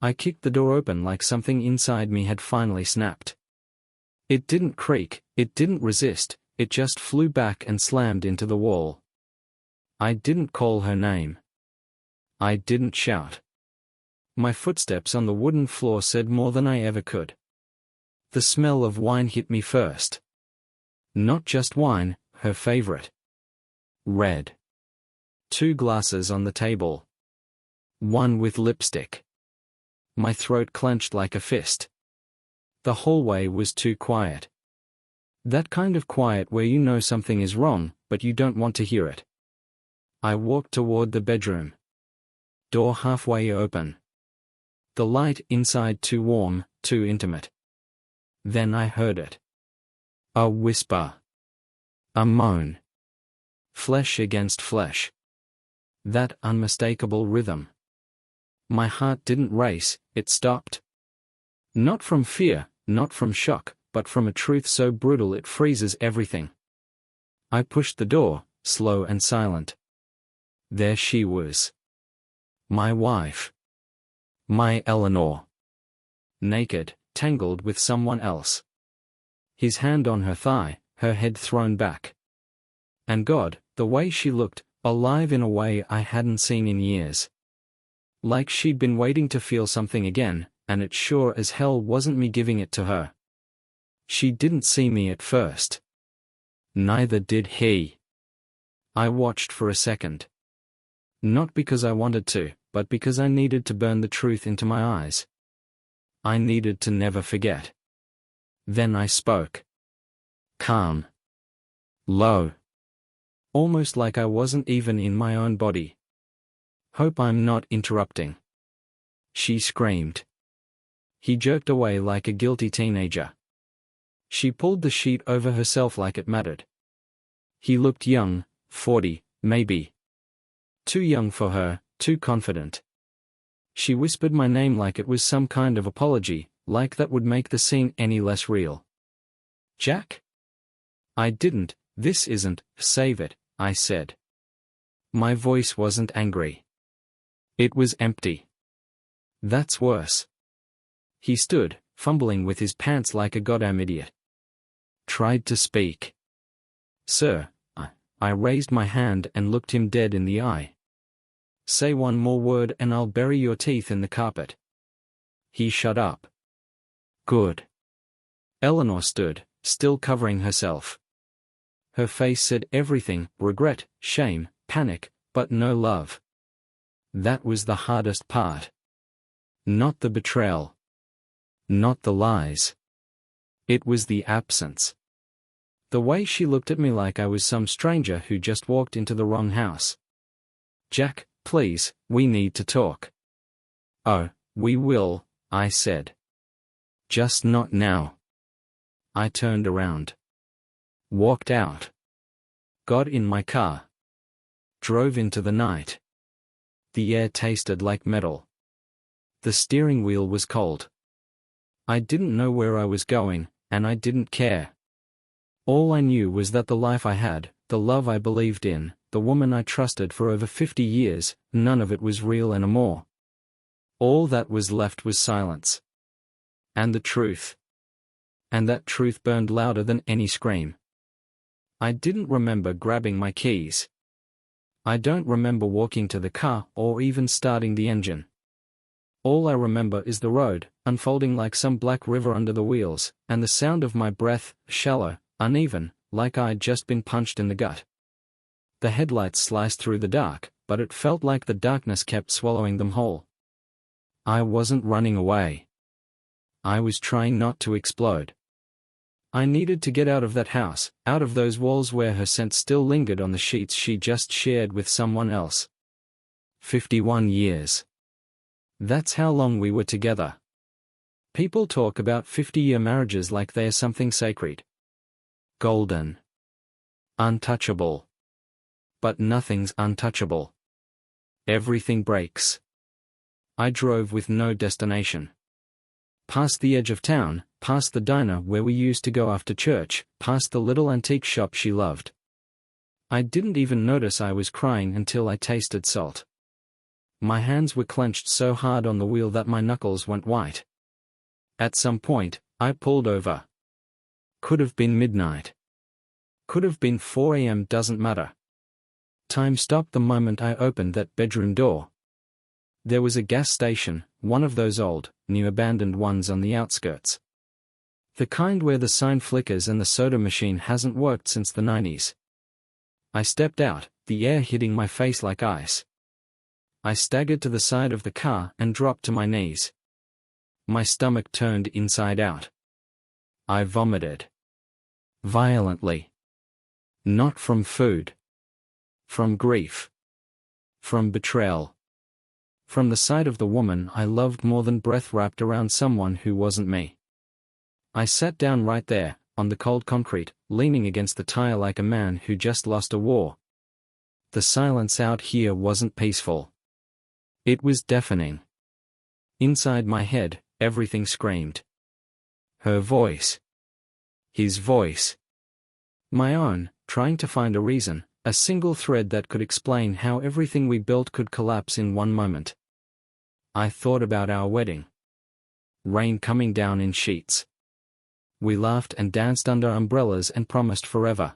I kicked the door open like something inside me had finally snapped. It didn't creak, it didn't resist, it just flew back and slammed into the wall. I didn't call her name. I didn't shout. My footsteps on the wooden floor said more than I ever could. The smell of wine hit me first. Not just wine, her favorite. Red. 2 glasses on the table. One with lipstick. My throat clenched like a fist. The hallway was too quiet. That kind of quiet where you know something is wrong, but you don't want to hear it. I walked toward the bedroom. Door halfway open. The light inside too warm, too intimate. Then I heard it. A whisper. A moan. Flesh against flesh. That unmistakable rhythm. My heart didn't race, it stopped. Not from fear, not from shock, but from a truth so brutal it freezes everything. I pushed the door, slow and silent. There she was. My wife. My Eleanor. Naked, tangled with someone else. His hand on her thigh, her head thrown back. And God, the way she looked, alive in a way I hadn't seen in years. Like she'd been waiting to feel something again, and it sure as hell wasn't me giving it to her. She didn't see me at first. Neither did he. I watched for a second. Not because I wanted to, but because I needed to burn the truth into my eyes. I needed to never forget. Then I spoke. Calm. Low. Almost like I wasn't even in my own body. Hope I'm not interrupting. She screamed. He jerked away like a guilty teenager. She pulled the sheet over herself like it mattered. He looked young, 40, maybe. Too young for her, too confident. She whispered my name like it was some kind of apology, like that would make the scene any less real. Jack? I didn't, this isn't, save it, I said. My voice wasn't angry. It was empty. That's worse. He stood, fumbling with his pants like a goddamn idiot. Tried to speak. Sir, I raised my hand and looked him dead in the eye. Say one more word and I'll bury your teeth in the carpet. He shut up. Good. Eleanor stood, still covering herself. Her face said everything, regret, shame, panic, but no love. That was the hardest part. Not the betrayal. Not the lies. It was the absence. The way she looked at me like I was some stranger who just walked into the wrong house. Jack, please, we need to talk. Oh, we will, I said. Just not now. I turned around. Walked out. Got in my car. Drove into the night. The air tasted like metal. The steering wheel was cold. I didn't know where I was going, and I didn't care. All I knew was that the life I had, the love I believed in, the woman I trusted for over 50 years, none of it was real anymore. All that was left was silence. And the truth. And that truth burned louder than any scream. I didn't remember grabbing my keys. I don't remember walking to the car or even starting the engine. All I remember is the road, unfolding like some black river under the wheels, and the sound of my breath, shallow, uneven, like I'd just been punched in the gut. The headlights sliced through the dark, but it felt like the darkness kept swallowing them whole. I wasn't running away. I was trying not to explode. I needed to get out of that house, out of those walls where her scent still lingered on the sheets she just shared with someone else. 51 years. That's how long we were together. People talk about 50-year marriages like they're something sacred. Golden. Untouchable. But nothing's untouchable. Everything breaks. I drove with no destination. Past the edge of town, past the diner where we used to go after church, past the little antique shop she loved. I didn't even notice I was crying until I tasted salt. my hands were clenched so hard on the wheel that my knuckles went white. At some point, I pulled over. Could have been midnight. Could have been 4 a.m. doesn't matter. Time stopped the moment I opened that bedroom door. There was a gas station, one of those old, new abandoned ones on the outskirts. The kind where the sign flickers and the soda machine hasn't worked since the 90s. I stepped out, the air hitting my face like ice. I staggered to the side of the car and dropped to my knees. My stomach turned inside out. I vomited. Violently. Not from food. From grief. From betrayal. From the sight of the woman I loved more than breath wrapped around someone who wasn't me. I sat down right there, on the cold concrete, leaning against the tire like a man who just lost a war. The silence out here wasn't peaceful. It was deafening. Inside my head, everything screamed. Her voice. His voice. My own, trying to find a reason, a single thread that could explain how everything we built could collapse in one moment. I thought about our wedding. Rain coming down in sheets. We laughed and danced under umbrellas and promised forever.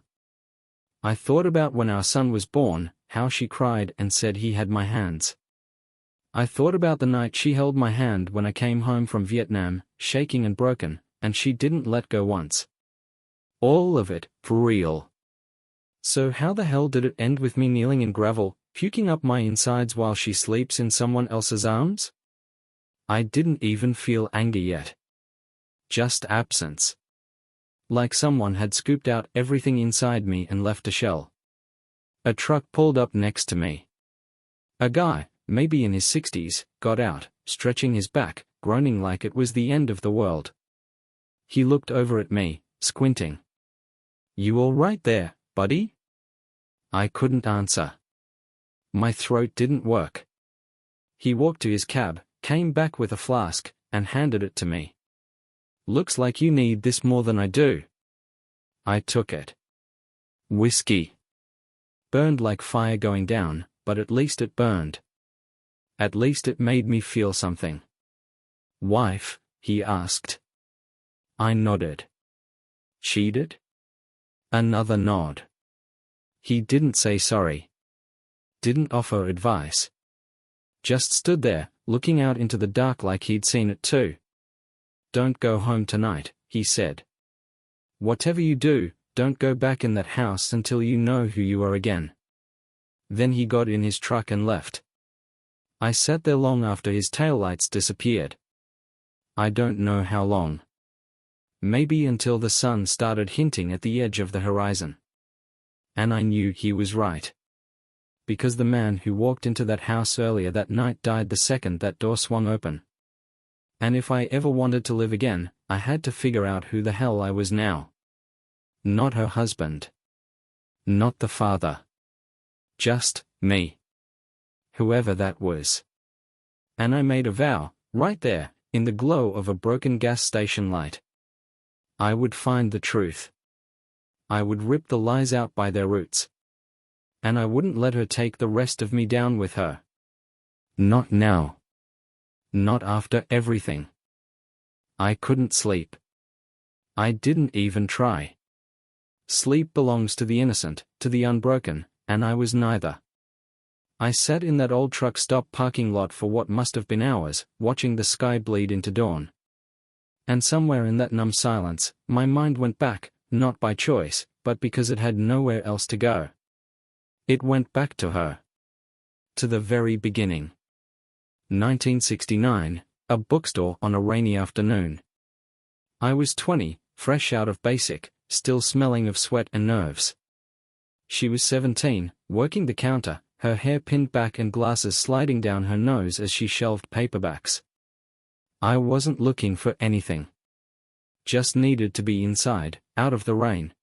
I thought about when our son was born, how she cried and said he had my hands. I thought about the night she held my hand when I came home from Vietnam, shaking and broken, and she didn't let go once. All of it, for real. So how the hell did it end with me kneeling in gravel, puking up my insides while she sleeps in someone else's arms? I didn't even feel anger yet. Just absence. Like someone had scooped out everything inside me and left a shell. A truck pulled up next to me. A guy, maybe in his 60s, got out, stretching his back, groaning like it was the end of the world. He looked over at me, squinting. "You all right there, buddy?" I couldn't answer. My throat didn't work. He walked to his cab, came back with a flask, and handed it to me. "Looks like you need this more than I do." I took it. Whiskey. Burned like fire going down, but at least it burned. At least it made me feel something. "Wife?" he asked. I nodded. "Cheated?" Another nod. He didn't say sorry. Didn't offer advice. Just stood there, looking out into the dark like he'd seen it too. "Don't go home tonight," he said. "Whatever you do, don't go back in that house until you know who you are again." Then he got in his truck and left. I sat there long after his taillights disappeared. I don't know how long. Maybe until the sun started hinting at the edge of the horizon. And I knew he was right. Because the man who walked into that house earlier that night died the second that door swung open. And if I ever wanted to live again, I had to figure out who the hell I was now. Not her husband. Not the father. Just me. Whoever that was. And I made a vow, right there, in the glow of a broken gas station light. I would find the truth. I would rip the lies out by their roots. And I wouldn't let her take the rest of me down with her. Not now. Not after everything. I couldn't sleep. I didn't even try. Sleep belongs to the innocent, to the unbroken, and I was neither. I sat in that old truck stop parking lot for what must have been hours, watching the sky bleed into dawn. And somewhere in that numb silence, my mind went back, not by choice, but because it had nowhere else to go. It went back to her. To the very beginning. 1969, a bookstore on a rainy afternoon. I was 20, fresh out of basic, still smelling of sweat and nerves. She was 17, working the counter, her hair pinned back and glasses sliding down her nose as she shelved paperbacks. I wasn't looking for anything. Just needed to be inside, out of the rain.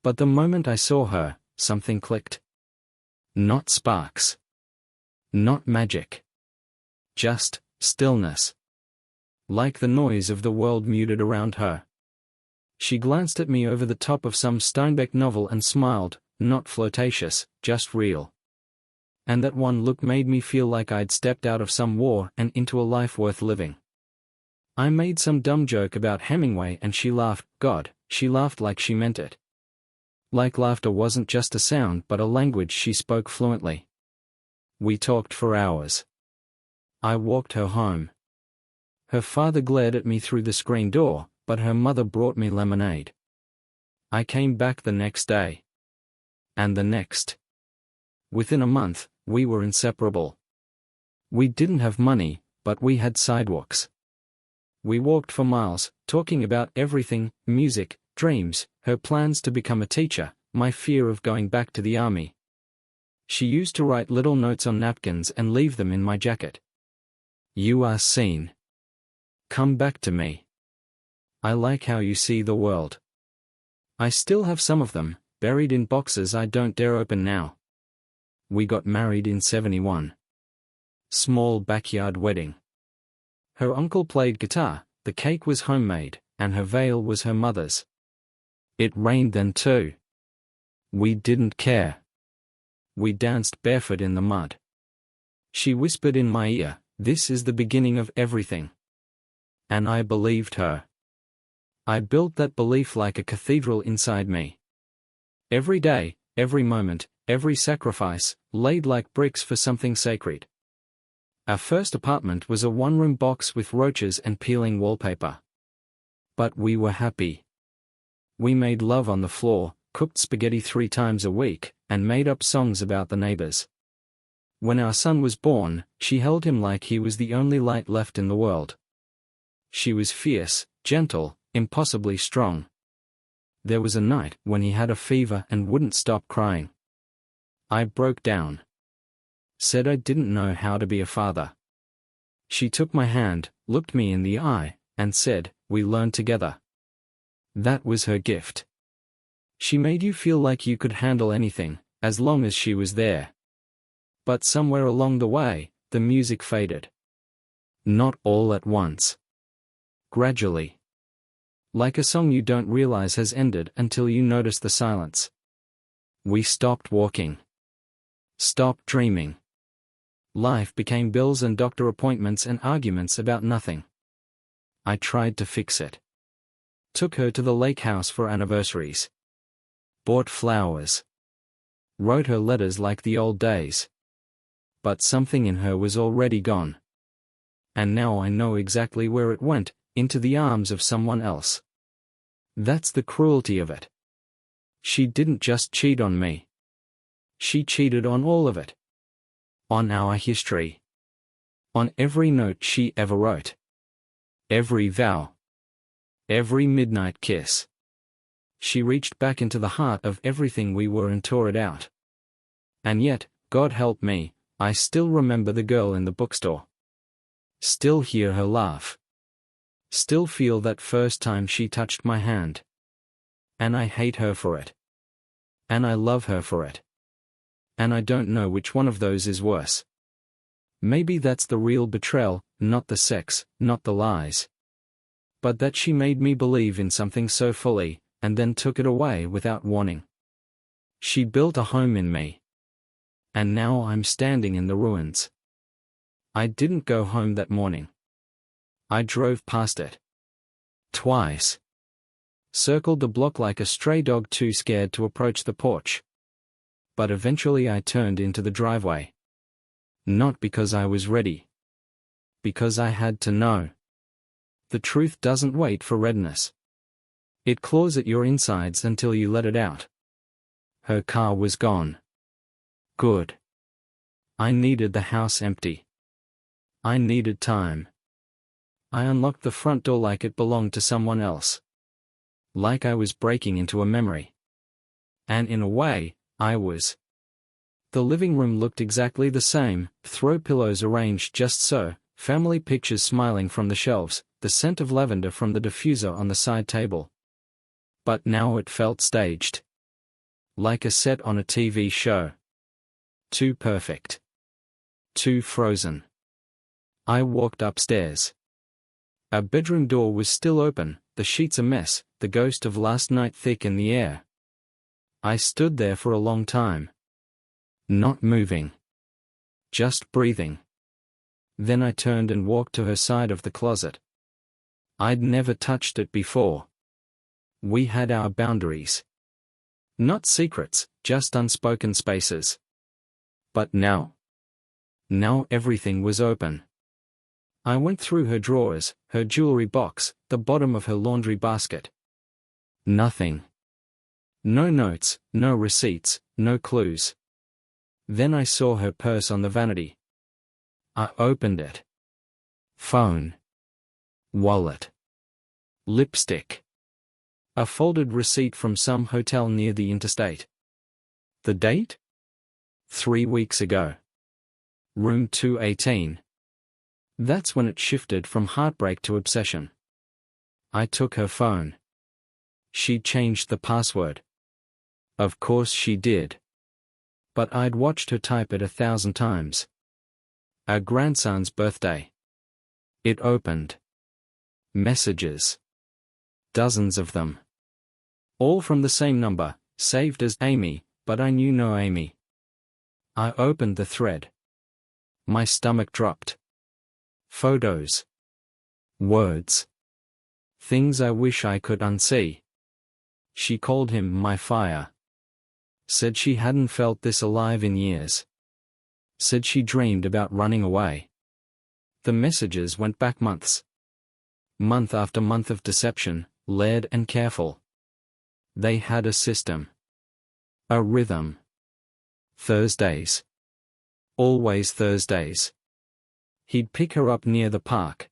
But the moment I saw her, something clicked. Not sparks. Not magic. Just stillness. Like the noise of the world muted around her. She glanced at me over the top of some Steinbeck novel and smiled, not flirtatious, just real. And that one look made me feel like I'd stepped out of some war and into a life worth living. I made some dumb joke about Hemingway and she laughed. God, she laughed like she meant it. Like laughter wasn't just a sound but a language she spoke fluently. We talked for hours. I walked her home. Her father glared at me through the screen door, but her mother brought me lemonade. I came back the next day. And the next. Within a month, we were inseparable. We didn't have money, but we had sidewalks. We walked for miles, talking about everything: music, dreams, her plans to become a teacher, my fear of going back to the army. She used to write little notes on napkins and leave them in my jacket. You are seen. Come back to me. I like how you see the world. I still have some of them, buried in boxes I don't dare open now. We got married in '71. Small backyard wedding. Her uncle played guitar, the cake was homemade, and her veil was her mother's. It rained then too. We didn't care. We danced barefoot in the mud. She whispered in my ear, "This is the beginning of everything." And I believed her. I built that belief like a cathedral inside me. Every day, every moment, every sacrifice, laid like bricks for something sacred. Our first apartment was a one-room box with roaches and peeling wallpaper. But we were happy. We made love on the floor, cooked spaghetti 3 times a week, and made up songs about the neighbors. When our son was born, she held him like he was the only light left in the world. She was fierce, gentle, impossibly strong. There was a night when he had a fever and wouldn't stop crying. I broke down. Said I didn't know how to be a father. She took my hand, looked me in the eye, and said, "We learn together." That was her gift. She made you feel like you could handle anything, as long as she was there. But somewhere along the way, the music faded. Not all at once. Gradually. Like a song you don't realize has ended until you notice the silence. We stopped walking. Stopped dreaming. Life became bills and doctor appointments and arguments about nothing. I tried to fix it. Took her to the lake house for anniversaries. Bought flowers. Wrote her letters like the old days. But something in her was already gone. And now I know exactly where it went, into the arms of someone else. That's the cruelty of it. She didn't just cheat on me. She cheated on all of it. On our history. On every note she ever wrote. Every vow. Every midnight kiss. She reached back into the heart of everything we were and tore it out. And yet, God help me, I still remember the girl in the bookstore. Still hear her laugh. Still feel that first time she touched my hand. And I hate her for it. And I love her for it. And I don't know which one of those is worse. Maybe that's the real betrayal, not the sex, not the lies. But that she made me believe in something so fully, and then took it away without warning. She built a home in me. And now I'm standing in the ruins. I didn't go home that morning. I drove past it. Twice. Circled the block like a stray dog too scared to approach the porch. But eventually I turned into the driveway. Not because I was ready. Because I had to know. The truth doesn't wait for readiness. It claws at your insides until you let it out. Her car was gone. Good. I needed the house empty. I needed time. I unlocked the front door like it belonged to someone else. Like I was breaking into a memory. And in a way, I was. The living room looked exactly the same, throw pillows arranged just so, family pictures smiling from the shelves, the scent of lavender from the diffuser on the side table. But now it felt staged. Like a set on a TV show. Too perfect. Too frozen. I walked upstairs. Our bedroom door was still open, the sheets a mess, the ghost of last night thick in the air. I stood there for a long time. Not moving. just breathing. Then I turned and walked to her side of the closet. I'd never touched it before. We had our boundaries. Not secrets, just unspoken spaces. But now everything was open. I went through her drawers, her jewelry box, the bottom of her laundry basket. Nothing. No notes, no receipts, no clues. Then I saw her purse on the vanity. I opened it. Phone. Wallet. Lipstick. A folded receipt from some hotel near the interstate. The date? 3 weeks ago. Room 218. That's when it shifted from heartbreak to obsession. I took her phone. She'd changed the password. Of course she did. But I'd watched her type it 1,000 times. Our grandson's birthday. It opened. Messages. Dozens of them. All from the same number, saved as Amy, but I knew no Amy. I opened the thread. My stomach dropped. Photos. Words. Things I wish I could unsee. She called him my fire. Said she hadn't felt this alive in years. Said she dreamed about running away. The messages went back months. Month after month of deception, layered and careful. They had a system. A rhythm. Thursdays. Always Thursdays. He'd pick her up near the park.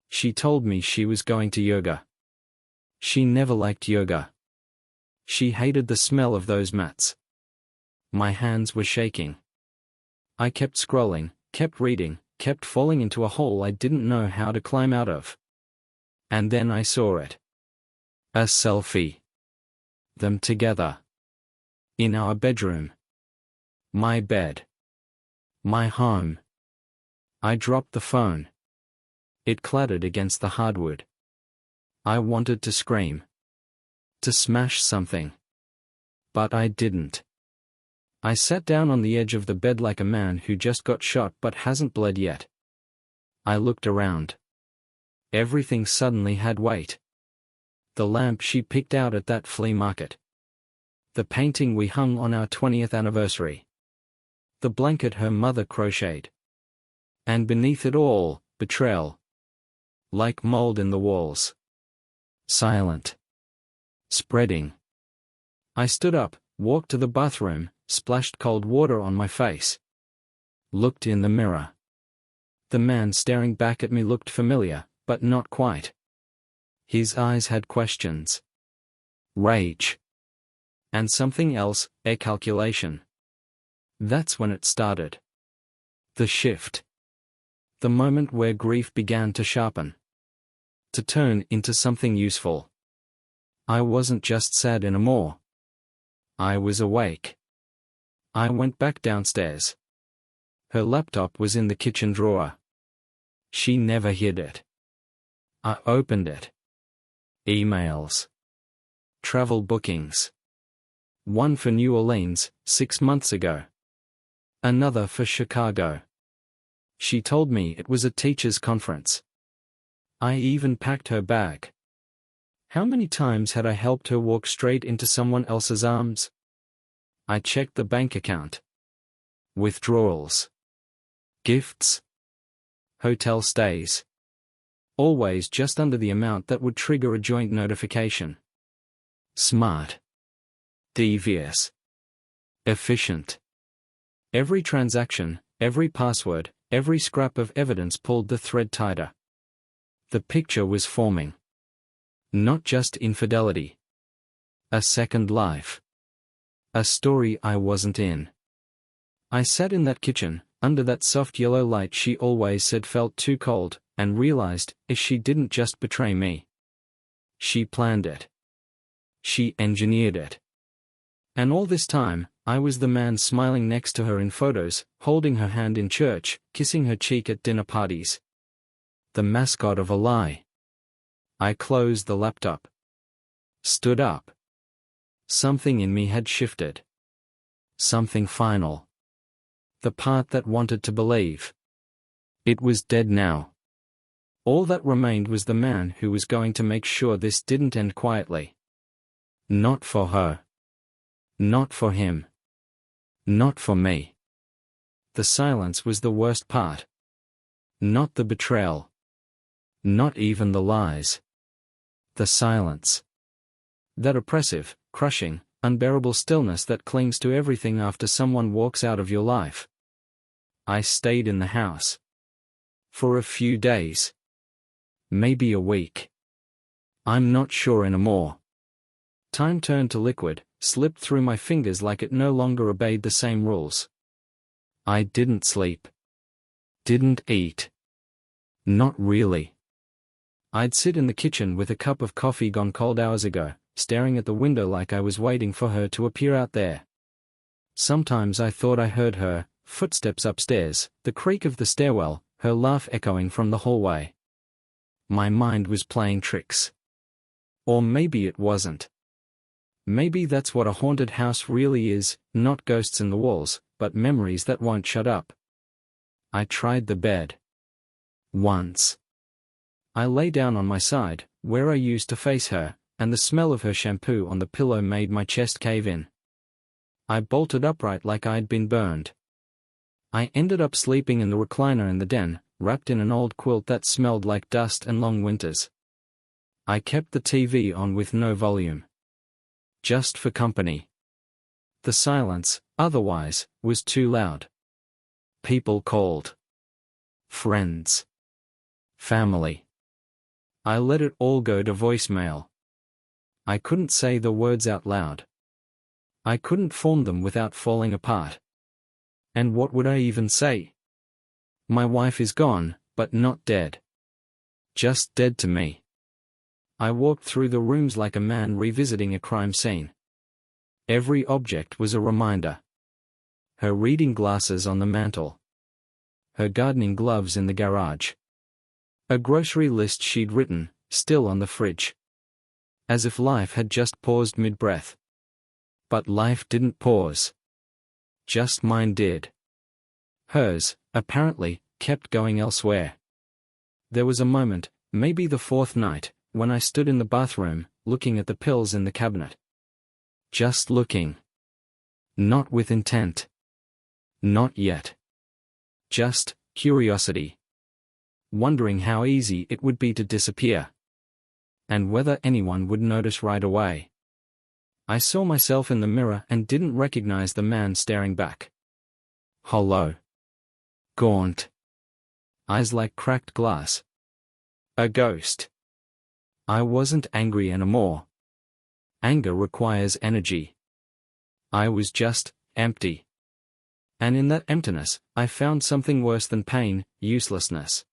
She told me she was going to yoga. She never liked yoga. She hated the smell of those mats. My hands were shaking. I kept scrolling, kept reading, kept falling into a hole I didn't know how to climb out of. And then I saw it. A selfie. Them together. In our bedroom. My bed. My home. I dropped the phone. It clattered against the hardwood. I wanted to scream. To smash something. But I didn't. I sat down on the edge of the bed like a man who just got shot but hasn't bled yet. I looked around. Everything suddenly had weight. The lamp she picked out at that flea market. The painting we hung on our 20th anniversary. The blanket her mother crocheted. And beneath it all, betrayal. Like mold in the walls. Silent. Spreading. I stood up, walked to the bathroom, splashed cold water on my face. Looked in the mirror. The man staring back at me looked familiar, but not quite. His eyes had questions. Rage. And something else, a calculation. That's when it started. The shift. The moment where grief began to sharpen. To turn into something useful. I wasn't just sad anymore. I was awake. I went back downstairs. Her laptop was in the kitchen drawer. She never hid it. I opened it. Emails. Travel bookings. One for New Orleans, 6 months ago. Another for Chicago. She told me it was a teachers' conference. I even packed her bag. How many times had I helped her walk straight into someone else's arms? I checked the bank account. Withdrawals. Gifts. Hotel stays. Always just under the amount that would trigger a joint notification. Smart. Devious. Efficient. Every transaction, every password, every scrap of evidence pulled the thread tighter. The picture was forming. Not just infidelity. A second life. A story I wasn't in. I sat in that kitchen, under that soft yellow light she always said felt too cold, and realized, if she didn't just betray me. She planned it. She engineered it. And all this time, I was the man smiling next to her in photos, holding her hand in church, kissing her cheek at dinner parties. The mascot of a lie. I closed the laptop. Stood up. Something in me had shifted. Something final. The part that wanted to believe. It was dead now. All that remained was the man who was going to make sure this didn't end quietly. Not for her. Not for him. Not for me. The silence was the worst part. Not the betrayal. Not even the lies. The silence. That oppressive, crushing, unbearable stillness that clings to everything after someone walks out of your life. I stayed in the house. For a few days. Maybe a week. I'm not sure anymore. Time turned to liquid, slipped through my fingers like it no longer obeyed the same rules. I didn't sleep. Didn't eat. Not really. I'd sit in the kitchen with a cup of coffee gone cold hours ago, staring at the window like I was waiting for her to appear out there. Sometimes I thought I heard her footsteps upstairs, the creak of the stairwell, her laugh echoing from the hallway. My mind was playing tricks. Or maybe it wasn't. Maybe that's what a haunted house really is, not ghosts in the walls, but memories that won't shut up. I tried the bed. Once. I lay down on my side, where I used to face her, and the smell of her shampoo on the pillow made my chest cave in. I bolted upright like I'd been burned. I ended up sleeping in the recliner in the den, wrapped in an old quilt that smelled like dust and long winters. I kept the TV on with no volume. Just for company. The silence, otherwise, was too loud. People called. Friends. Family. I let it all go to voicemail. I couldn't say the words out loud. I couldn't form them without falling apart. And what would I even say? My wife is gone, but not dead. Just dead to me. I walked through the rooms like a man revisiting a crime scene. Every object was a reminder. Her reading glasses on the mantel. Her gardening gloves in the garage. A grocery list she'd written, still on the fridge. As if life had just paused mid-breath. But life didn't pause. Just mine did. Hers, apparently, kept going elsewhere. There was a moment, maybe the fourth night, when I stood in the bathroom, looking at the pills in the cabinet. Just looking. Not with intent. Not yet. Just curiosity. Wondering how easy it would be to disappear. And whether anyone would notice right away. I saw myself in the mirror and didn't recognize the man staring back. Hollow. Gaunt. Eyes like cracked glass. A ghost. I wasn't angry anymore. Anger requires energy. I was just empty. And in that emptiness, I found something worse than pain, uselessness.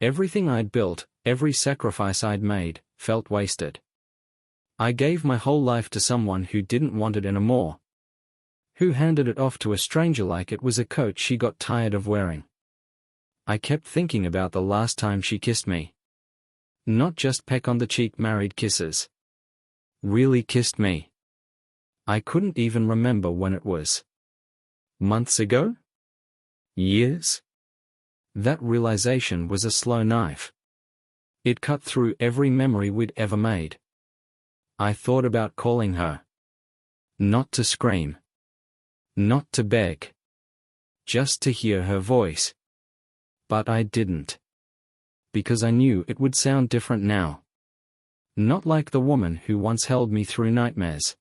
Everything I'd built, every sacrifice I'd made, felt wasted. I gave my whole life to someone who didn't want it anymore. Who handed it off to a stranger like it was a coat she got tired of wearing. I kept thinking about the last time she kissed me. Not just peck on the cheek married kisses. Really kissed me. I couldn't even remember when it was. Months ago? Years? That realization was a slow knife. It cut through every memory we'd ever made. I thought about calling her. Not to scream. Not to beg. Just to hear her voice. But I didn't. Because I knew it would sound different now. Not like the woman who once held me through nightmares.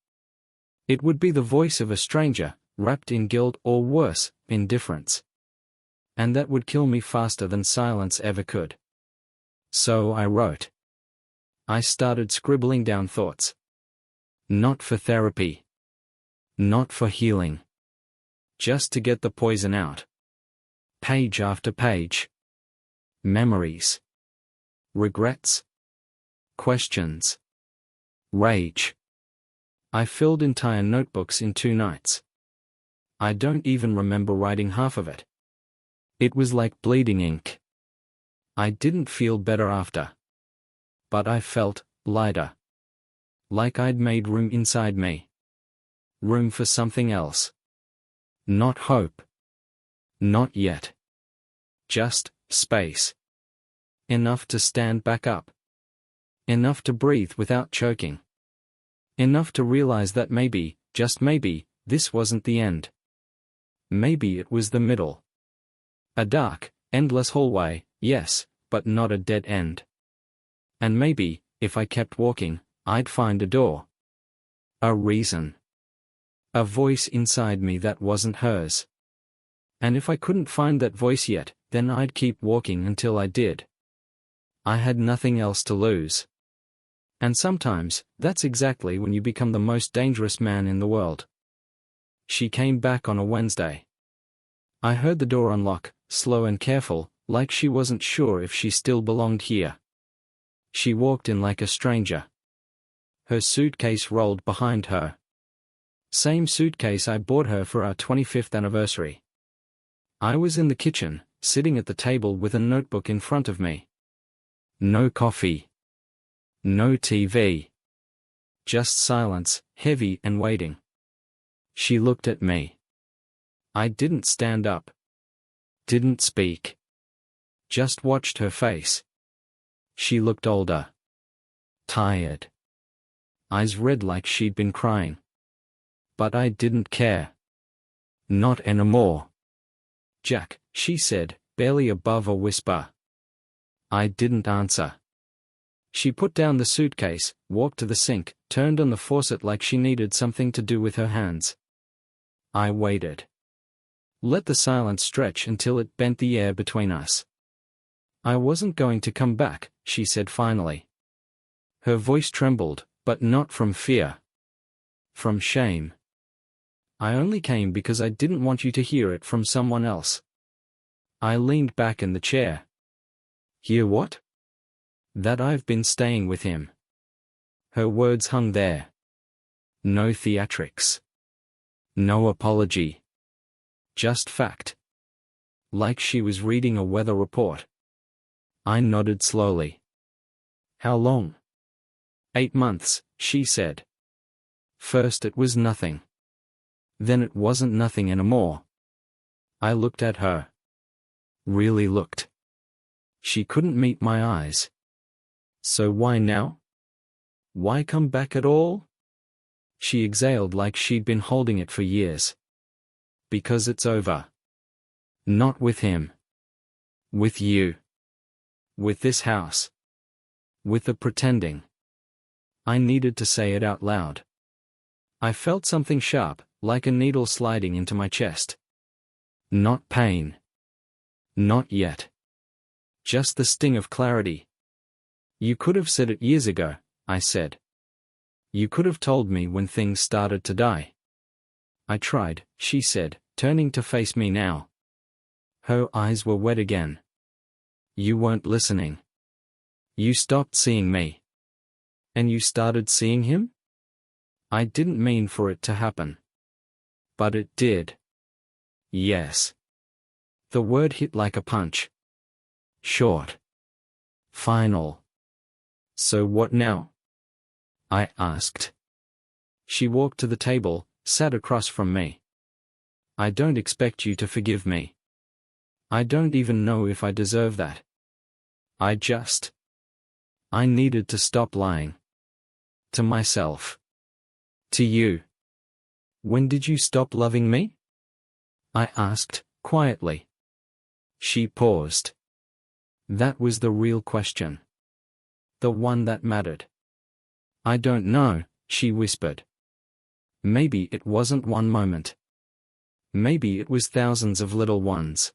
It would be the voice of a stranger, wrapped in guilt or worse, indifference. And that would kill me faster than silence ever could. So I wrote. I started scribbling down thoughts. Not for therapy. Not for healing. Just to get the poison out. Page after page. Memories. Regrets. Questions. Rage. I filled entire notebooks in 2 nights. I don't even remember writing half of it. It was like bleeding ink. I didn't feel better after. But I felt lighter. Like I'd made room inside me. Room for something else. Not hope. Not yet. Just space. Enough to stand back up. Enough to breathe without choking. Enough to realize that maybe, just maybe, this wasn't the end. Maybe it was the middle. A dark, endless hallway, yes, but not a dead end. And maybe, if I kept walking, I'd find a door. A reason. A voice inside me that wasn't hers. And if I couldn't find that voice yet, then I'd keep walking until I did. I had nothing else to lose. And sometimes, that's exactly when you become the most dangerous man in the world. She came back on a Wednesday. I heard the door unlock, slow and careful, like she wasn't sure if she still belonged here. She walked in like a stranger. Her suitcase rolled behind her. Same suitcase I bought her for our 25th anniversary. I was in the kitchen, sitting at the table with a notebook in front of me. No coffee. No TV. Just silence, heavy and waiting. She looked at me. I didn't stand up. Didn't speak. Just watched her face. She looked older. Tired. Eyes red like she'd been crying. But I didn't care. Not anymore. Jack, she said, barely above a whisper. I didn't answer. She put down the suitcase, walked to the sink, turned on the faucet like she needed something to do with her hands. I waited. Let the silence stretch until it bent the air between us. I wasn't going to come back, she said finally. Her voice trembled, but not from fear. From shame. I only came because I didn't want you to hear it from someone else. I leaned back in the chair. Hear what? That I've been staying with him. Her words hung there. No theatrics. No apology. Just fact. Like she was reading a weather report. I nodded slowly. How long? 8 months, she said. First it was nothing. Then it wasn't nothing anymore. I looked at her. Really looked. She couldn't meet my eyes. So why now? Why come back at all? She exhaled like she'd been holding it for years. Because it's over. Not with him. With you. With this house. With the pretending. I needed to say it out loud. I felt something sharp, like a needle sliding into my chest. Not pain. Not yet. Just the sting of clarity. You could have said it years ago, I said. You could have told me when things started to die. I tried, she said, turning to face me now. Her eyes were wet again. You weren't listening. You stopped seeing me. And you started seeing him? I didn't mean for it to happen. But it did. Yes. The word hit like a punch. Short. Final. So what now? I asked. She walked to the table, sat across from me. I don't expect you to forgive me. I don't even know if I deserve that. I needed to stop lying. To myself. To you. When did you stop loving me? I asked, quietly. She paused. That was the real question. The one that mattered. I don't know, she whispered. Maybe it wasn't one moment. Maybe it was thousands of little ones.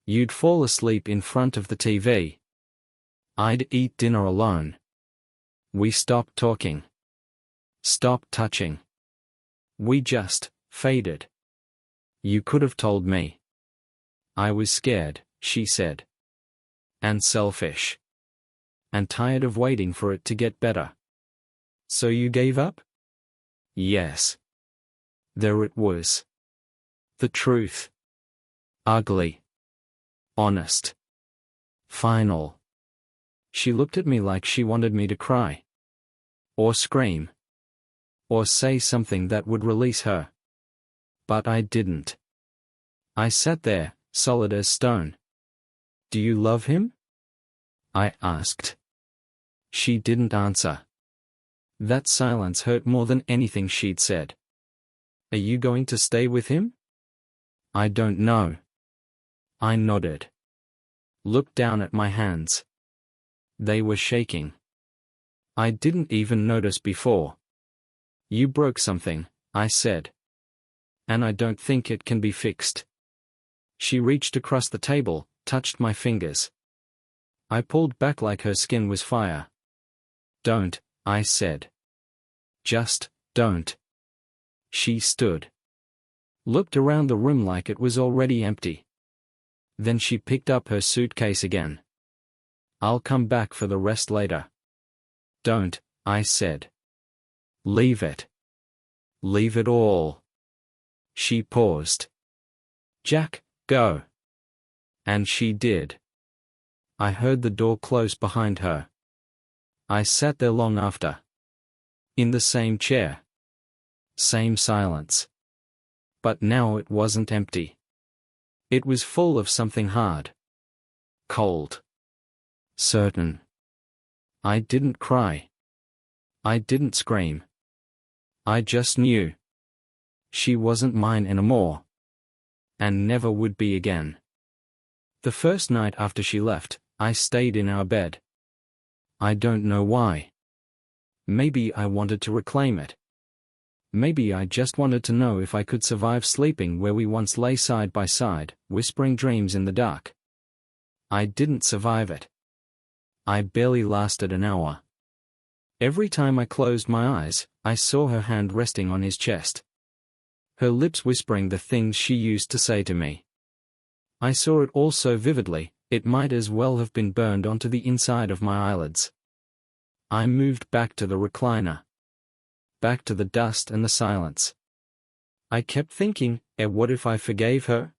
You'd fall asleep in front of the TV. I'd eat dinner alone. We stopped talking. Stopped touching. We just faded. You could have told me. I was scared, she said. And selfish. And tired of waiting for it to get better. So you gave up? Yes. There it was. The truth. Ugly. Honest. Final. She looked at me like she wanted me to cry. Or scream. Or say something that would release her. But I didn't. I sat there, solid as stone. "Do you love him?" I asked. She didn't answer. That silence hurt more than anything she'd said. "Are you going to stay with him?" "I don't know." I nodded. Looked down at my hands. They were shaking. I didn't even notice before. "You broke something," I said. "And I don't think it can be fixed." She reached across the table, touched my fingers. I pulled back like her skin was fire. "Don't," I said. "Just, don't." She stood. Looked around the room like it was already empty. Then she picked up her suitcase again. "I'll come back for the rest later." "Don't," I said. "Leave it. Leave it all." She paused. "Jack, go." And she did. I heard the door close behind her. I sat there long after. In the same chair. Same silence. But now it wasn't empty. It was full of something hard. Cold. Certain. I didn't cry. I didn't scream. I just knew. She wasn't mine anymore. And never would be again. The first night after she left, I stayed in our bed. I don't know why. Maybe I wanted to reclaim it. Maybe I just wanted to know if I could survive sleeping where we once lay side by side, whispering dreams in the dark. I didn't survive it. I barely lasted an hour. Every time I closed my eyes, I saw her hand resting on his chest. Her lips whispering the things she used to say to me. I saw it all so vividly, it might as well have been burned onto the inside of my eyelids. I moved back to the recliner. Back to the dust and the silence. I kept thinking, what if I forgave her?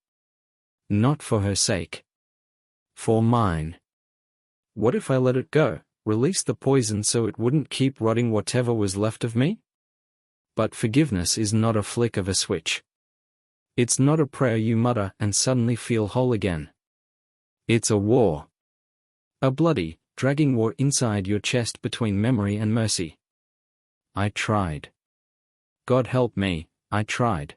Not for her sake. For mine. What if I let it go, release the poison so it wouldn't keep rotting whatever was left of me? But forgiveness is not a flick of a switch. It's not a prayer you mutter and suddenly feel whole again. It's a war. A bloody, dragging war inside your chest between memory and mercy. I tried. God help me, I tried.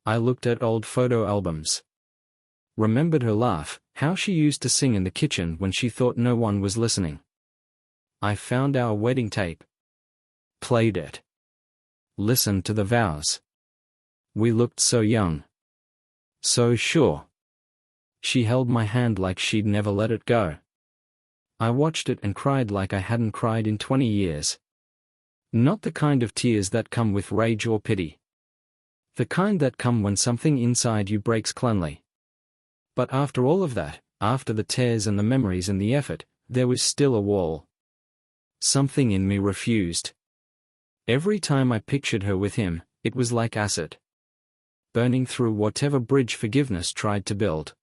I looked at old photo albums. Remembered her laugh, how she used to sing in the kitchen when she thought no one was listening. I found our wedding tape. Played it. Listened to the vows. We looked so young. So sure. She held my hand like she'd never let it go. I watched it and cried like I hadn't cried in 20 years. Not the kind of tears that come with rage or pity. The kind that come when something inside you breaks cleanly. But after all of that, after the tears and the memories and the effort, there was still a wall. Something in me refused. Every time I pictured her with him, it was like acid. Burning through whatever bridge forgiveness tried to build.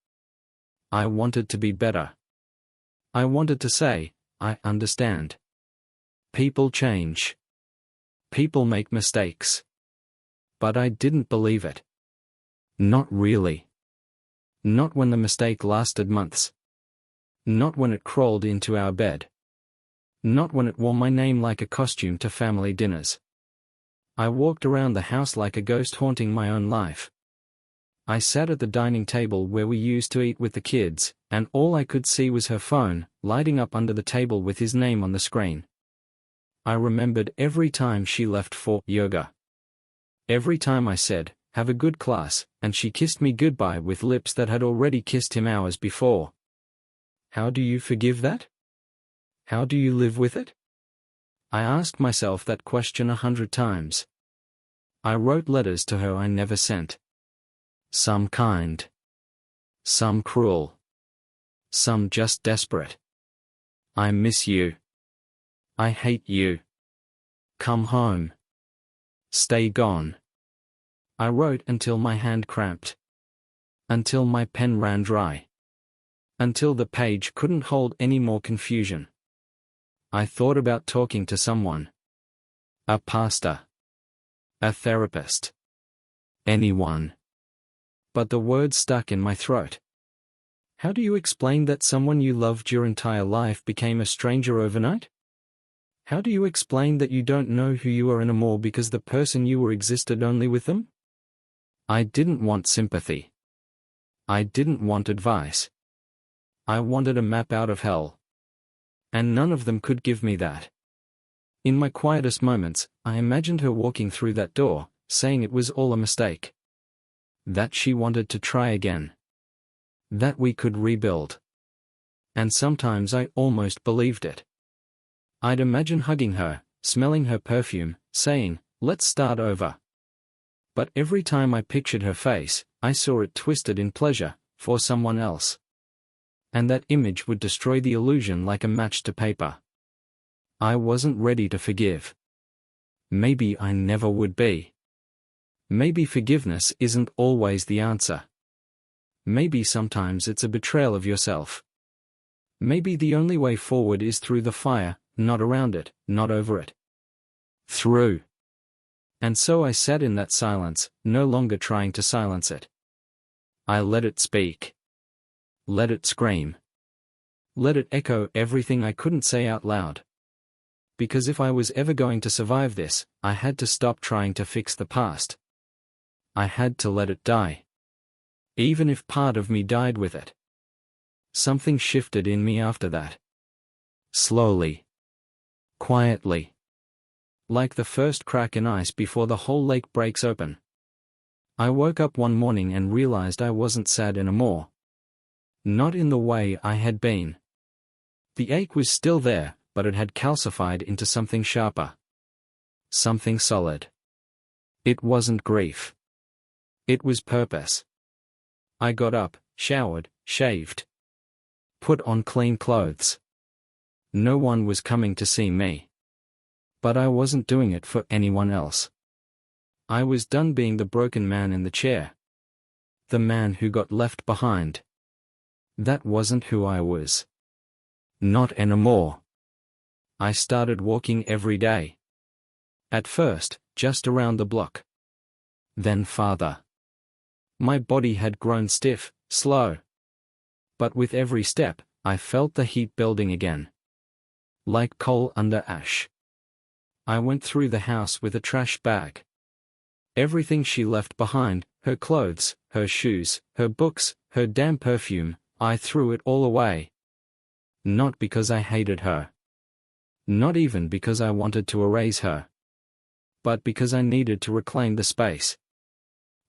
I wanted to be better. I wanted to say, I understand. People change. People make mistakes. But I didn't believe it. Not really. Not when the mistake lasted months. Not when it crawled into our bed. Not when it wore my name like a costume to family dinners. I walked around the house like a ghost haunting my own life. I sat at the dining table where we used to eat with the kids, and all I could see was her phone, lighting up under the table with his name on the screen. I remembered every time she left for yoga. Every time I said, "Have a good class," and she kissed me goodbye with lips that had already kissed him hours before. How do you forgive that? How do you live with it? I asked myself that question 100 times. I wrote letters to her I never sent. Some kind. Some cruel. Some just desperate. I miss you. I hate you. Come home. Stay gone. I wrote until my hand cramped. Until my pen ran dry. Until the page couldn't hold any more confusion. I thought about talking to someone. A pastor. A therapist. Anyone. but the words stuck in my throat. How do you explain that someone you loved your entire life became a stranger overnight? How do you explain that you don't know who you are anymore because the person you were existed only with them? I didn't want sympathy. I didn't want advice. I wanted a map out of hell. And none of them could give me that. In my quietest moments, I imagined her walking through that door, saying it was all a mistake. That she wanted to try again. That we could rebuild. And sometimes I almost believed it. I'd imagine hugging her, smelling her perfume, saying, "Let's start over." But every time I pictured her face, I saw it twisted in pleasure, for someone else. And that image would destroy the illusion like a match to paper. I wasn't ready to forgive. Maybe I never would be. Maybe forgiveness isn't always the answer. Maybe sometimes it's a betrayal of yourself. Maybe the only way forward is through the fire, not around it, not over it. Through. And so I sat in that silence, no longer trying to silence it. I let it speak. Let it scream. Let it echo everything I couldn't say out loud. Because if I was ever going to survive this, I had to stop trying to fix the past. I had to let it die. Even if part of me died with it. Something shifted in me after that. Slowly. Quietly. Like the first crack in ice before the whole lake breaks open. I woke up one morning and realized I wasn't sad anymore. Not in the way I had been. The ache was still there, but it had calcified into something sharper. Something solid. It wasn't grief. It was purpose. I got up, showered, shaved. Put on clean clothes. No one was coming to see me. But I wasn't doing it for anyone else. I was done being the broken man in the chair. The man who got left behind. That wasn't who I was. Not anymore. I started walking every day. At first, just around the block. Then farther. My body had grown stiff, slow. But with every step, I felt the heat building again. Like coal under ash. I went through the house with a trash bag. Everything she left behind, her clothes, her shoes, her books, her damn perfume, I threw it all away. Not because I hated her. Not even because I wanted to erase her. But because I needed to reclaim the space.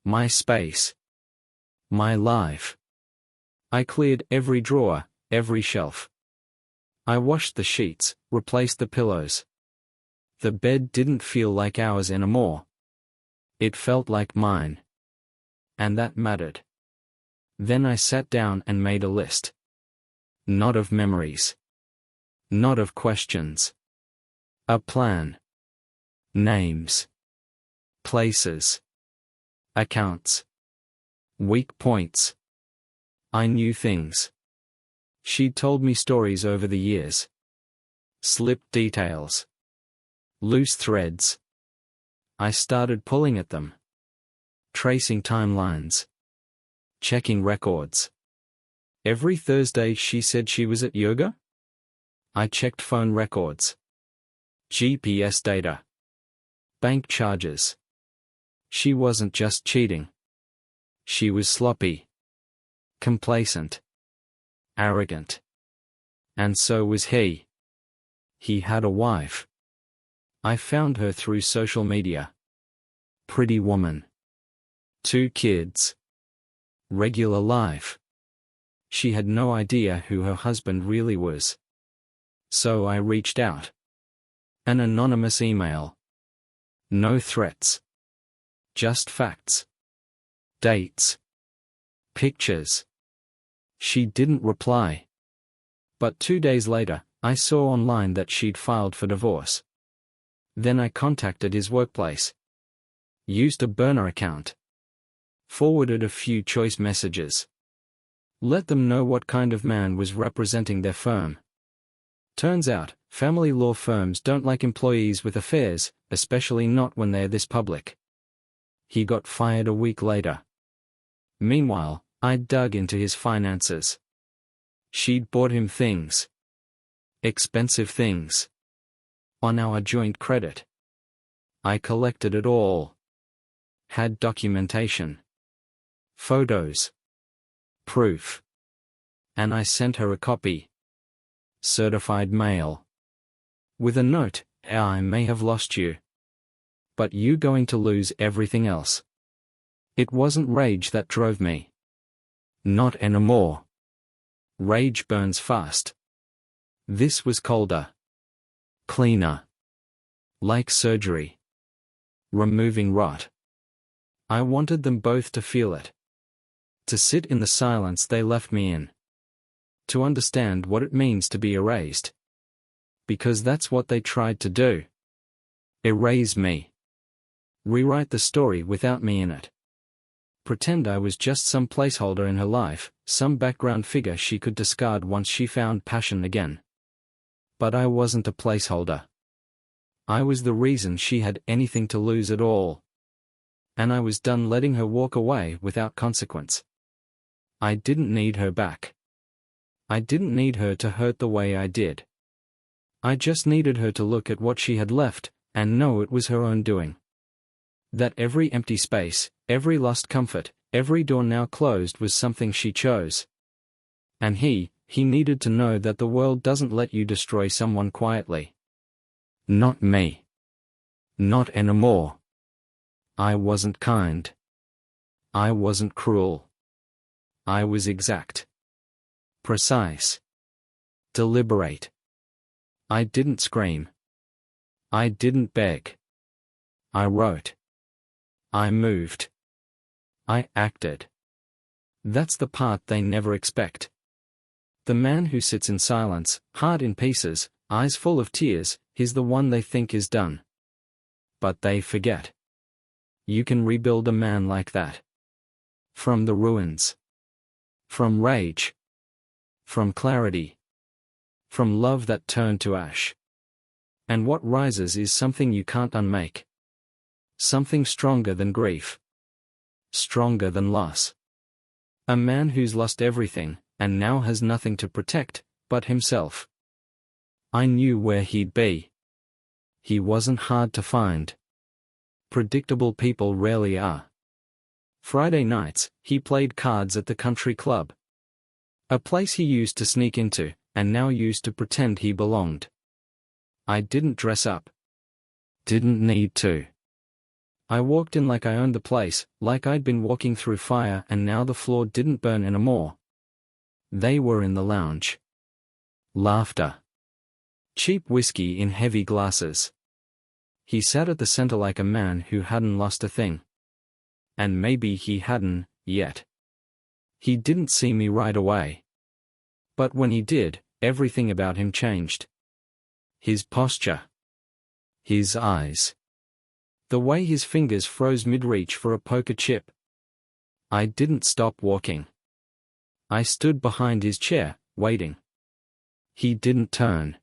My space. My life. I cleared every drawer, every shelf. I washed the sheets, replaced the pillows. The bed didn't feel like ours anymore. It felt like mine. And that mattered. Then I sat down and made a list. Not of memories. Not of questions. A plan. Names. Places. Accounts. Weak points. I knew things. She'd told me stories over the years. Slipped details. Loose threads. I started pulling at them. Tracing timelines. Checking records. Every Thursday she said she was at yoga. I checked phone records. GPS data. Bank charges. She wasn't just cheating. She was sloppy. Complacent. Arrogant. And so was he. He had a wife. I found her through social media. Pretty woman. 2 kids. Regular life. She had no idea who her husband really was. So I reached out. An anonymous email. No threats. Just facts. Dates. Pictures. She didn't reply. But 2 days later, I saw online that she'd filed for divorce. Then I contacted his workplace. Used a burner account. Forwarded a few choice messages. Let them know what kind of man was representing their firm. Turns out, family law firms don't like employees with affairs, especially not when they're this public. He got fired a week later. Meanwhile, I'd dug into his finances. She'd bought him things. Expensive things. On our joint credit. I collected it all. Had documentation. Photos. Proof. And I sent her a copy. Certified mail. With a note, I may have lost you. But you going to lose everything else. It wasn't rage that drove me. Not anymore. Rage burns fast. This was colder. Cleaner. Like surgery. Removing rot. I wanted them both to feel it. To sit in the silence they left me in. To understand what it means to be erased. Because that's what they tried to do. Erase me. Rewrite the story without me in it. Pretend I was just some placeholder in her life, some background figure she could discard once she found passion again. But I wasn't a placeholder. I was the reason she had anything to lose at all. And I was done letting her walk away without consequence. I didn't need her back. I didn't need her to hurt the way I did. I just needed her to look at what she had left, and know it was her own doing. That every empty space, every lost comfort, every door now closed was something she chose. And he needed to know that the world doesn't let you destroy someone quietly. Not me. Not anymore. I wasn't kind. I wasn't cruel. I was exact. Precise. Deliberate. I didn't scream. I didn't beg. I wrote. I moved. I acted. That's the part they never expect. The man who sits in silence, heart in pieces, eyes full of tears, is the one they think is done. But they forget. You can rebuild a man like that. From the ruins. From rage. From clarity. From love that turned to ash. And what rises is something you can't unmake. Something stronger than grief. Stronger than loss. A man who's lost everything, and now has nothing to protect, but himself. I knew where he'd be. He wasn't hard to find. Predictable people rarely are. Friday nights, he played cards at the country club. A place he used to sneak into, and now used to pretend he belonged. I didn't dress up. Didn't need to. I walked in like I owned the place, like I'd been walking through fire and now the floor didn't burn anymore. They were in the lounge. Laughter. Cheap whiskey in heavy glasses. He sat at the center like a man who hadn't lost a thing. And maybe he hadn't, yet. He didn't see me right away. But when he did, everything about him changed. His posture. His eyes. The way his fingers froze mid-reach for a poker chip. I didn't stop walking. I stood behind his chair, waiting. He didn't turn.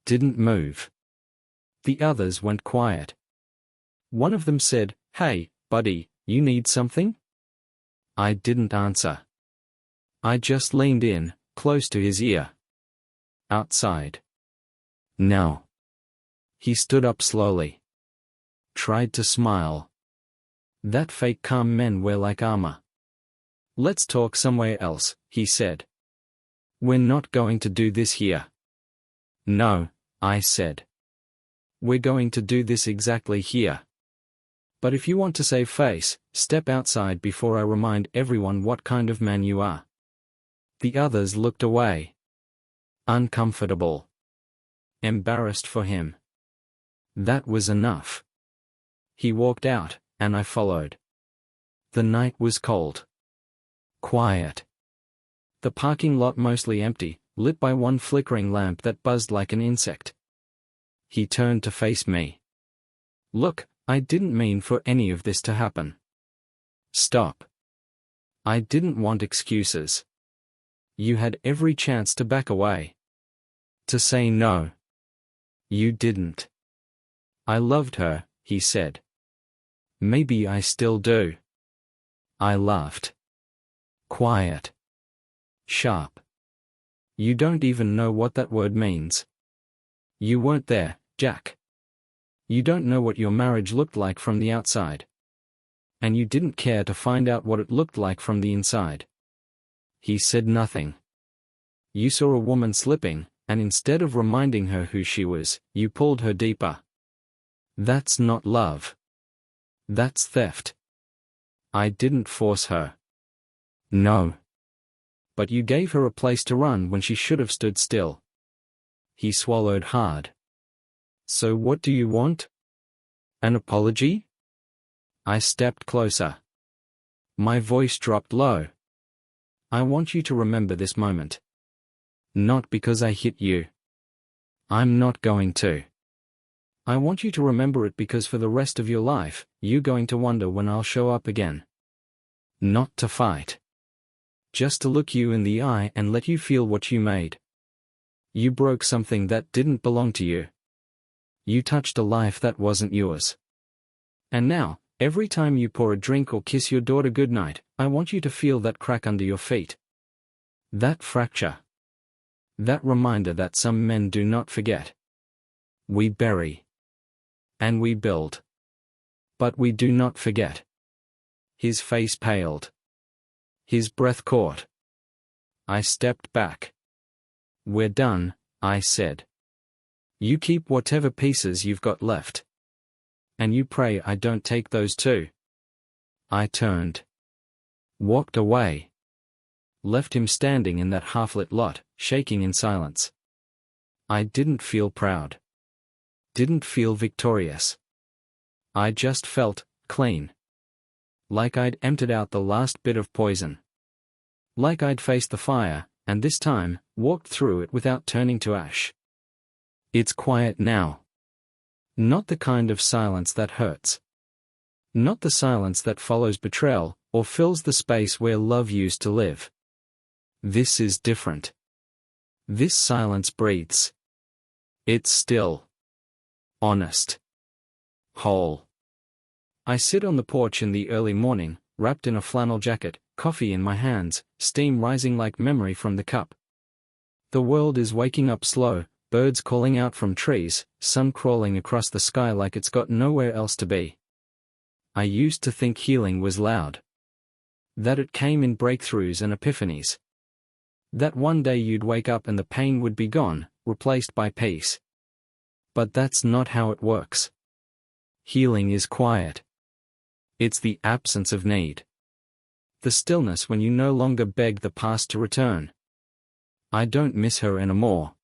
Didn't move. The others went quiet. One of them said, "Hey, buddy, you need something?" I didn't answer. I just leaned in, close to his ear. Outside. No. He stood up slowly. Tried to smile. That fake calm men wear like armor. "Let's talk somewhere else," he said. "We're not going to do this here." "No," I said. "We're going to do this exactly here. But if you want to save face, step outside before I remind everyone what kind of man you are." The others looked away. Uncomfortable. Embarrassed for him. That was enough. He walked out, and I followed. The night was cold. Quiet. The parking lot mostly empty, lit by one flickering lamp that buzzed like an insect. He turned to face me. "Look, I didn't mean for any of this to happen. Stop. I didn't want excuses. You had every chance to back away. To say no. You didn't." "I loved her," he said. "Maybe I still do." I laughed. Quiet. Sharp. You don't even know what that word means. You weren't there, Jack. You don't know what your marriage looked like from the outside. And you didn't care to find out what it looked like from the inside. He said nothing. You saw a woman slipping, and instead of reminding her who she was, you pulled her deeper. That's not love. That's theft. I didn't force her. No. But you gave her a place to run when she should have stood still. He swallowed hard. So what do you want? An apology? I stepped closer. My voice dropped low. I want you to remember this moment. Not because I hit you. I'm not going to. I want you to remember it because for the rest of your life, you're going to wonder when I'll show up again. Not to fight. Just to look you in the eye and let you feel what you made. You broke something that didn't belong to you. You touched a life that wasn't yours. And now, every time you pour a drink or kiss your daughter goodnight, I want you to feel that crack under your feet. That fracture. That reminder that some men do not forget. We bury. And we build. But we do not forget. His face paled. His breath caught. I stepped back. We're done, I said. You keep whatever pieces you've got left. And you pray I don't take those too. I turned. Walked away. Left him standing in that half-lit lot, shaking in silence. I didn't feel proud. Didn't feel victorious. I just felt clean. Like I'd emptied out the last bit of poison. Like I'd faced the fire, and this time, walked through it without turning to ash. It's quiet now. Not the kind of silence that hurts. Not the silence that follows betrayal, or fills the space where love used to live. This is different. This silence breathes. It's still. Honest. Whole. I sit on the porch in the early morning, wrapped in a flannel jacket, coffee in my hands, steam rising like memory from the cup. The world is waking up slow, birds calling out from trees, sun crawling across the sky like it's got nowhere else to be. I used to think healing was loud. That it came in breakthroughs and epiphanies. That one day you'd wake up and the pain would be gone, replaced by peace. But that's not how it works. Healing is quiet. It's the absence of need. The stillness when you no longer beg the past to return. I don't miss her anymore.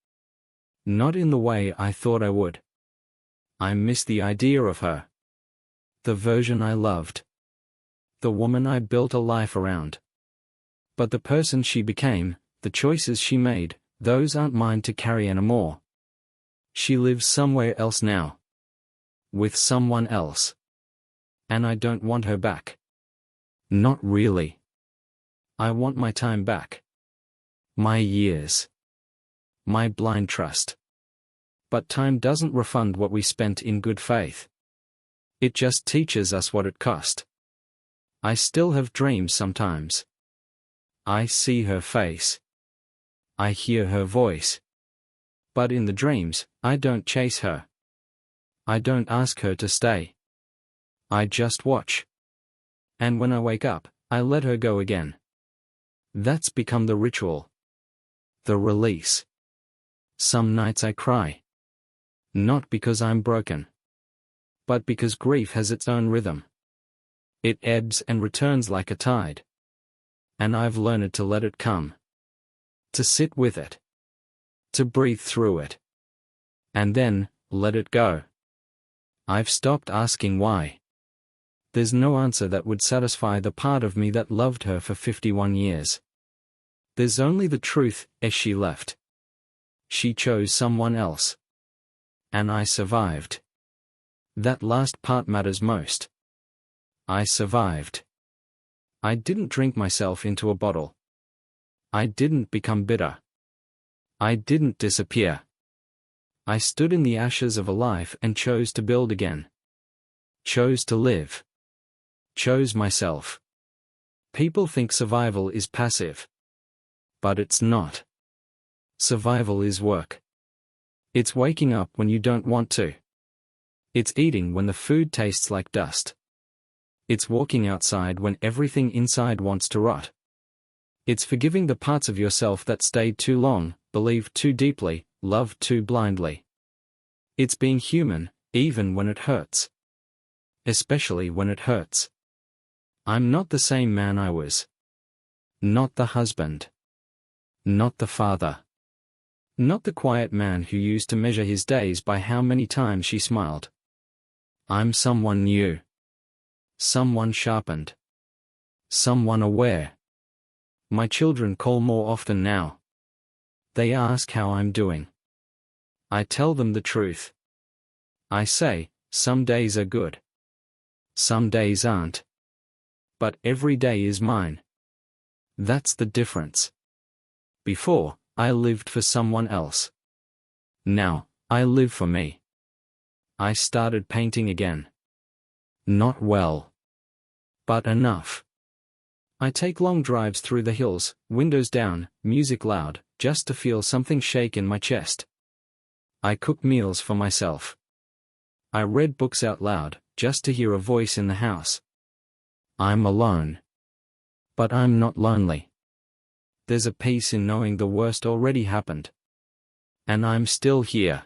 Not in the way I thought I would. I miss the idea of her. The version I loved. The woman I built a life around. But the person she became, the choices she made, those aren't mine to carry anymore. She lives somewhere else now. With someone else. And I don't want her back. Not really. I want my time back. My years. My blind trust. But time doesn't refund what we spent in good faith. It just teaches us what it cost. I still have dreams sometimes. I see her face. I hear her voice. But in the dreams, I don't chase her. I don't ask her to stay. I just watch. And when I wake up, I let her go again. That's become the ritual. The release. Some nights I cry. Not because I'm broken. But because grief has its own rhythm. It ebbs and returns like a tide. And I've learned to let it come. To sit with it. To breathe through it. And then, let it go. I've stopped asking why. There's no answer that would satisfy the part of me that loved her for 51 years. There's only the truth, as she left. She chose someone else. And I survived. That last part matters most. I survived. I didn't drink myself into a bottle. I didn't become bitter. I didn't disappear. I stood in the ashes of a life and chose to build again. Chose to live. Chose myself. People think survival is passive. But it's not. Survival is work. It's waking up when you don't want to. It's eating when the food tastes like dust. It's walking outside when everything inside wants to rot. It's forgiving the parts of yourself that stayed too long, believed too deeply, loved too blindly. It's being human, even when it hurts. Especially when it hurts. I'm not the same man I was. Not the husband. Not the father. Not the quiet man who used to measure his days by how many times she smiled. I'm someone new. Someone sharpened. Someone aware. My children call more often now. They ask how I'm doing. I tell them the truth. I say, some days are good. Some days aren't. But every day is mine. That's the difference. Before, I lived for someone else. Now, I live for me. I started painting again. Not well. But enough. I take long drives through the hills, windows down, music loud, just to feel something shake in my chest. I cook meals for myself. I read books out loud, just to hear a voice in the house. I'm alone. But I'm not lonely. There's a peace in knowing the worst already happened. And I'm still here.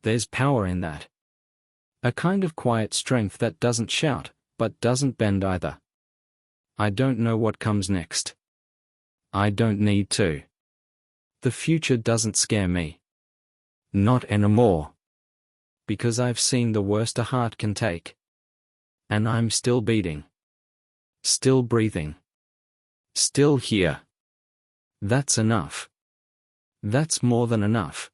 There's power in that. A kind of quiet strength that doesn't shout, but doesn't bend either. I don't know what comes next. I don't need to. The future doesn't scare me. Not anymore. Because I've seen the worst a heart can take. And I'm still beating. Still breathing. Still here. That's enough. That's more than enough.